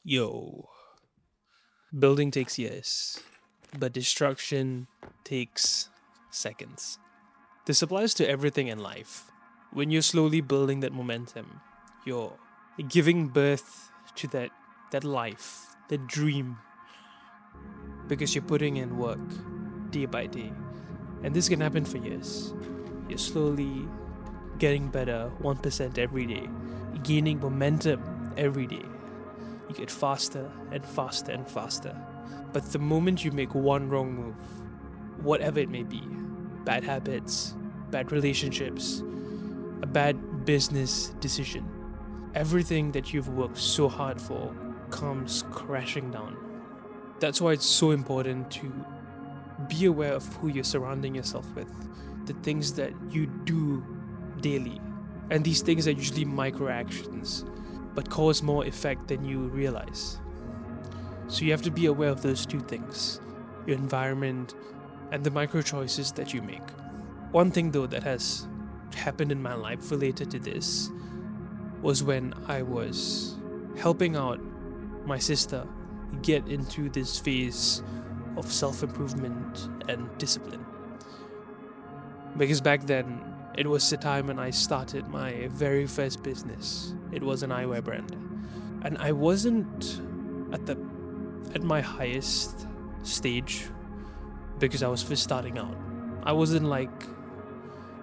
Yo, building takes years, but destruction takes seconds. This applies to everything in life. When you're slowly building that momentum, you're giving birth to that life, that dream, because you're putting in work day by day. And this can happen for years. You're slowly getting better 1% every day, gaining momentum every day. You get faster and faster and faster. But the moment you make one wrong move, whatever it may be, bad habits, bad relationships, a bad business decision, everything that you've worked so hard for comes crashing down. That's why it's so important to be aware of who you're surrounding yourself with, the things that you do daily. And these things are usually micro actions, but cause more effect than you realize. So you have to be aware of those two things, your environment and the micro choices that you make. One thing though that has happened in my life related to this was when I was helping out my sister get into this phase of self improvement and discipline. Because back then, it was the time when I started my very first business. It was an eyewear brand. And I wasn't at the at my highest stage because I was first starting out. I wasn't like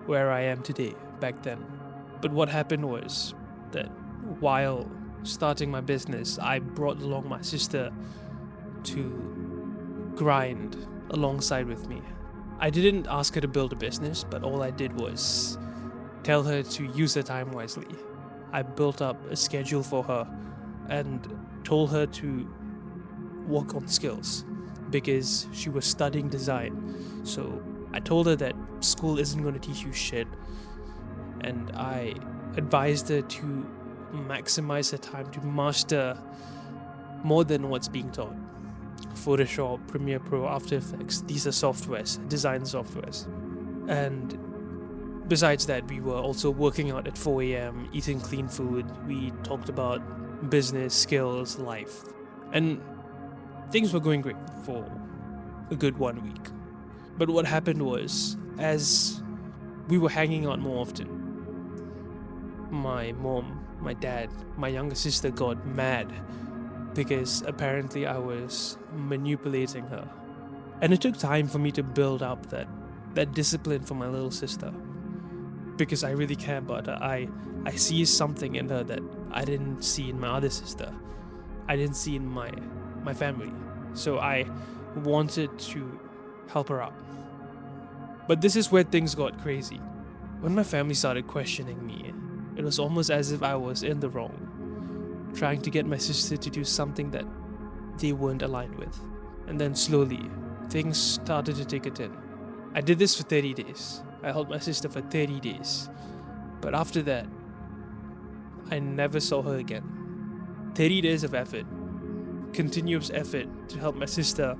where I am today back then. But what happened was that while starting my business, I brought along my sister to grind alongside with me. I didn't ask her to build a business, but all I did was tell her to use her time wisely. I built up a schedule for her and told her to work on skills because she was studying design. So I told her that school isn't going to teach you shit, and I advised her to maximize her time to master more than what's being taught. Photoshop, Premiere Pro, After Effects, these are softwares, design softwares. And besides that, we were also working out at 4 a.m., eating clean food. We talked about business, skills, life. And things were going great for a good 1 week. But what happened was, as we were hanging out more often, my mom, my dad, my younger sister got mad because apparently I was manipulating her. And it took time for me to build up that discipline for my little sister because I really care about her. I see something in her that I didn't see in my other sister. I didn't see in my family. So I wanted to help her out. But this is where things got crazy. When my family started questioning me, it was almost as if I was in the wrong, trying to get my sister to do something that they weren't aligned with. And then slowly, things started to take a turn. I did this for 30 days. I helped my sister for 30 days. But after that, I never saw her again. 30 days of effort, continuous effort to help my sister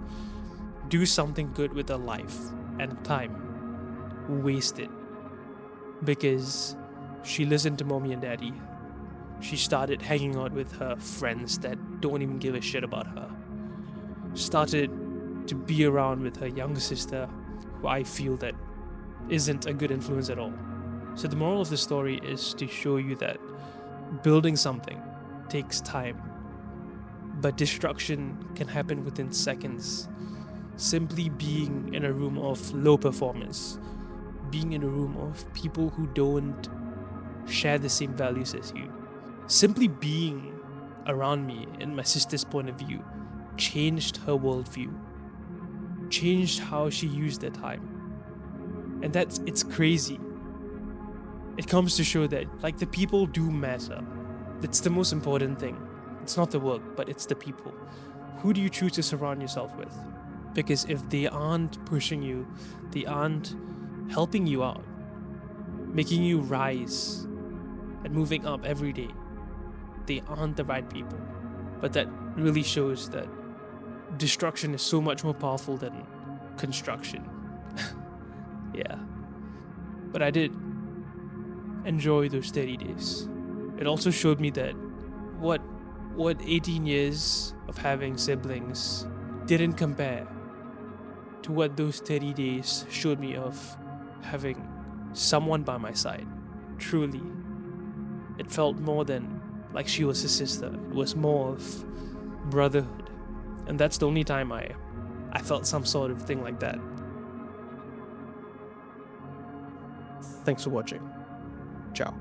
do something good with her life and time wasted because she listened to mommy and daddy. She started hanging out with her friends that don't even give a shit about her. Started to be around with her younger sister, who I feel that isn't a good influence at all. So the moral of the story is to show you that building something takes time, but destruction can happen within seconds. Simply being in a room of low performers, being in a room of people who don't share the same values as you, simply being around me and my sister's point of view changed her worldview, changed how she used her time. And it's crazy. It comes to show that like the people do matter. That's the most important thing. It's not the work, but it's the people. Who do you choose to surround yourself with? Because if they aren't pushing you, they aren't helping you out, making you rise and moving up every day, they aren't the right people. But that really shows that destruction is so much more powerful than construction. Yeah. But I did enjoy those 30 days. It also showed me that what what 18 years of having siblings didn't compare to what those 30 days showed me of having someone by my side. Truly, it felt more than like she was a sister. It was more of brotherhood. And that's the only time I felt some sort of thing like that. Thanks for watching. Ciao.